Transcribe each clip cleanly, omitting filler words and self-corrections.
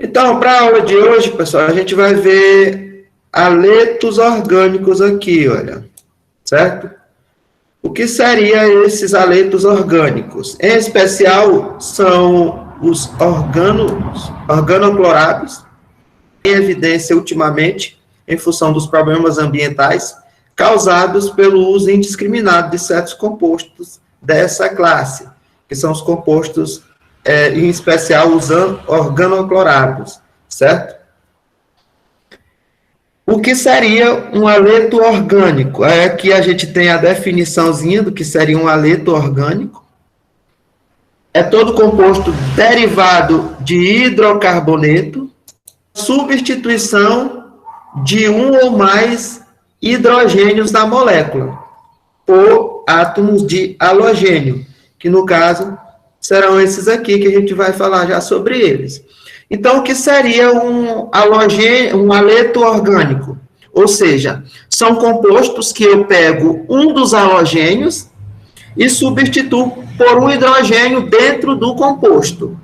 Então, para a aula de hoje, pessoal, a gente vai ver haletos orgânicos aqui, olha, certo? O que seriam esses haletos orgânicos? Em especial, são os organoclorados, em evidência ultimamente, em função dos problemas ambientais causados pelo uso indiscriminado de certos compostos dessa classe, que são os compostos, em especial, os organoclorados, certo? O que seria um haleto orgânico? Aqui a gente tem a definiçãozinha do que seria um haleto orgânico. É todo composto derivado de hidrocarboneto, substituição de um ou mais hidrogênios na molécula, por átomos de halogênio, que no caso serão esses aqui, que a gente vai falar já sobre eles. Então, o que seria um haleto orgânico? Ou seja, são compostos que eu pego um dos halogênios e substituo por um hidrogênio dentro do composto.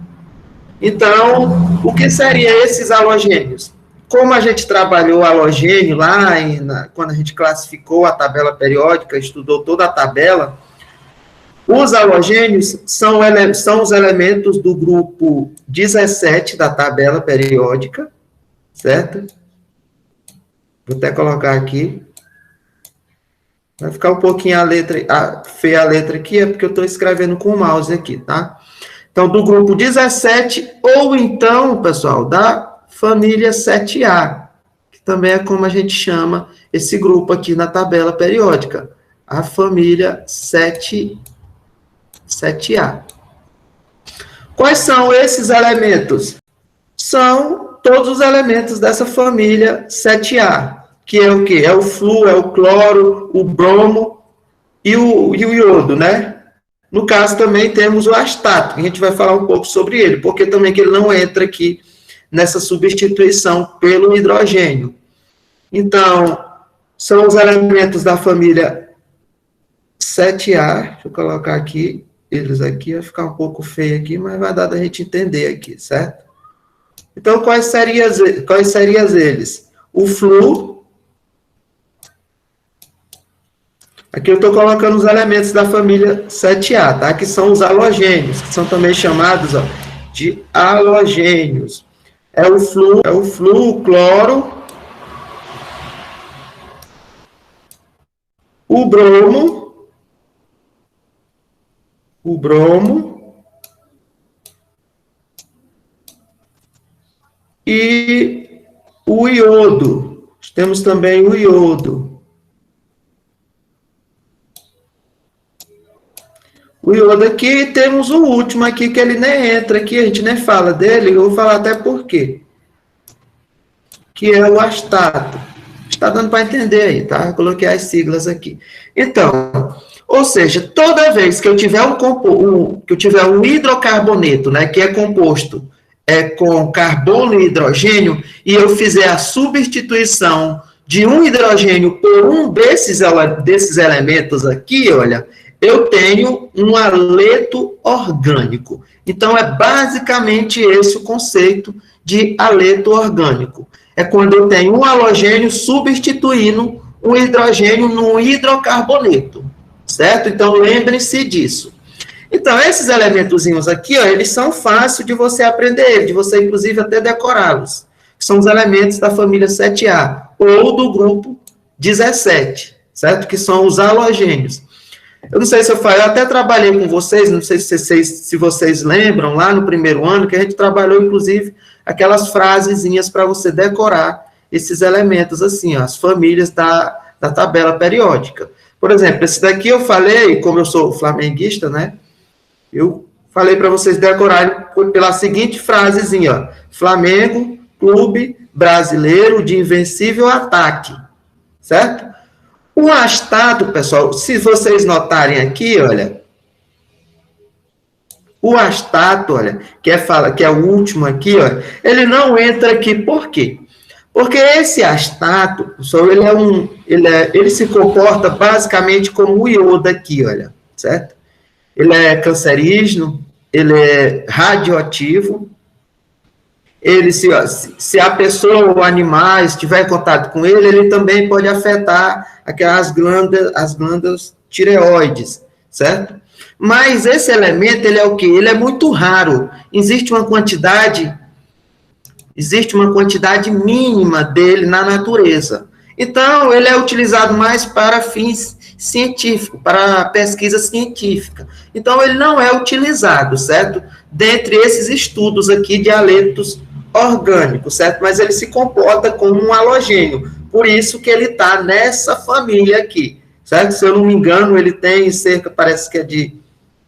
Então, o que seriam esses halogênios? Como a gente trabalhou halogênio lá, quando a gente classificou a tabela periódica, estudou toda a tabela, os halogênios são os elementos do grupo 17 da tabela periódica, certo? Vou até colocar aqui. Vai ficar um pouquinho feia a letra aqui, é porque eu estou escrevendo com o mouse aqui, tá? Então, do grupo 17, ou então, pessoal, da família 7A, que também é como a gente chama esse grupo aqui na tabela periódica, a família 7A. Quais são esses elementos? São todos os elementos dessa família 7A, que é o quê? É o flúor, é o cloro, o bromo e o iodo, né? No caso, também temos o astato, que a gente vai falar um pouco sobre ele, porque também que ele não entra aqui nessa substituição pelo hidrogênio. Então, são os elementos da família 7A, deixa eu colocar aqui, eles aqui, vai ficar um pouco feio aqui, mas vai dar da gente entender aqui, certo? Então, quais seriam eles? O flúor. Aqui eu estou colocando os elementos da família 7A, tá? Que são os halogênios, que são também chamados de halogênios. É o flúor, o cloro, o bromo e o iodo. Temos também o iodo. O iodo aqui, temos o último aqui, que ele nem entra aqui, a gente nem fala dele, eu vou falar até por quê. Que é o astato. Está dando para entender aí, tá? Eu coloquei as siglas aqui. Então, ou seja, toda vez que eu tiver um hidrocarboneto, né, que é composto com carbono e hidrogênio, e eu fizer a substituição de um hidrogênio por um desses elementos aqui, olha, eu tenho um haleto orgânico. Então, é basicamente esse o conceito de haleto orgânico. É quando eu tenho um halogênio substituindo um hidrogênio num hidrocarboneto, certo? Então, lembrem-se disso. Então, esses elementozinhos aqui, ó, eles são fáceis de você aprender, de você, inclusive, até decorá-los. São os elementos da família 7A, ou do grupo 17, certo? Que são os halogênios. Eu não sei se eu até trabalhei com vocês, não sei se vocês lembram, lá no primeiro ano, que a gente trabalhou, inclusive, aquelas frasezinhas para você decorar esses elementos, assim, ó, as famílias da tabela periódica. Por exemplo, esse daqui eu falei, como eu sou flamenguista, né, eu falei para vocês decorarem pela seguinte frasezinha, ó, Flamengo, clube brasileiro de invencível ataque, certo? O astato, pessoal, se vocês notarem aqui, olha, o astato, olha, que é o último aqui, olha, ele não entra aqui, por quê? Porque esse astato, pessoal, ele se comporta basicamente como o iodo aqui, olha, certo? Ele é cancerígeno, ele é radioativo, ele, se a pessoa ou animal estiver em contato com ele, ele também pode afetar aquelas glândulas, as glândulas tireoides, certo? Mas esse elemento, ele é o quê? Ele é muito raro. Existe uma quantidade mínima dele na natureza. Então, ele é utilizado mais para fins científicos, para pesquisa científica. Então, ele não é utilizado, certo? Dentre esses estudos aqui de haletos orgânicos, certo? Mas ele se comporta como um halogênio. Por isso que ele está nessa família aqui, certo? Se eu não me engano, ele tem cerca, parece que é de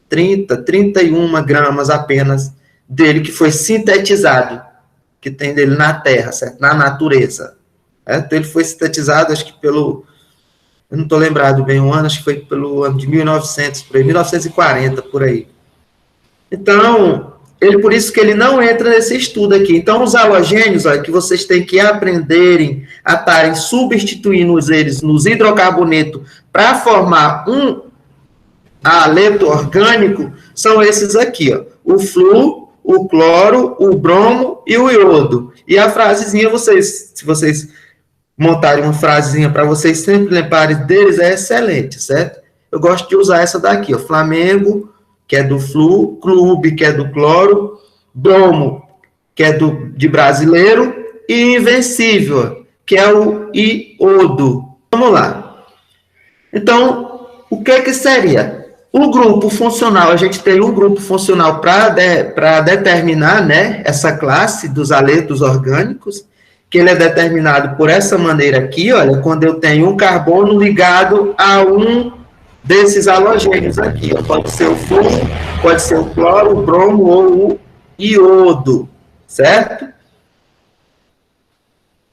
31 gramas apenas dele que foi sintetizado, que tem dele na Terra, certo? Na natureza. Certo? Ele foi sintetizado, acho que eu não estou lembrado bem o ano, acho que foi pelo ano de 1900, por aí, 1940, por aí. Então, por isso que ele não entra nesse estudo aqui. Então, os halogênios, olha, que vocês têm que aprenderem a estarem substituindo eles nos hidrocarbonetos para formar um haleto orgânico, são esses aqui, ó, o flúor, o cloro, o bromo e o iodo. E a frasezinha, se vocês montarem uma frasezinha para vocês sempre lembrarem deles, é excelente, certo? Eu gosto de usar essa daqui, ó, Flamengo, que é do flúor, clube, que é do cloro, bromo, que é de brasileiro, e invencível, que é o iodo. Vamos lá. Então, o que seria? O grupo funcional, a gente tem um grupo funcional para determinar, né, essa classe dos haletos orgânicos, que ele é determinado por essa maneira aqui, olha, quando eu tenho um carbono ligado a um desses halogênios aqui, ó, pode ser o flúor, pode ser o cloro, o bromo ou o iodo, certo?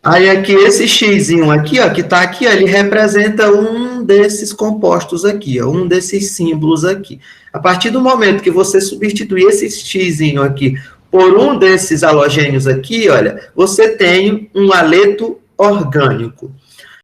Aí aqui, esse xizinho aqui, ó, que está aqui, ó, ele representa um desses compostos aqui, ó, um desses símbolos aqui. A partir do momento que você substituir esse xizinho aqui por um desses halogênios aqui, olha, você tem um haleto orgânico.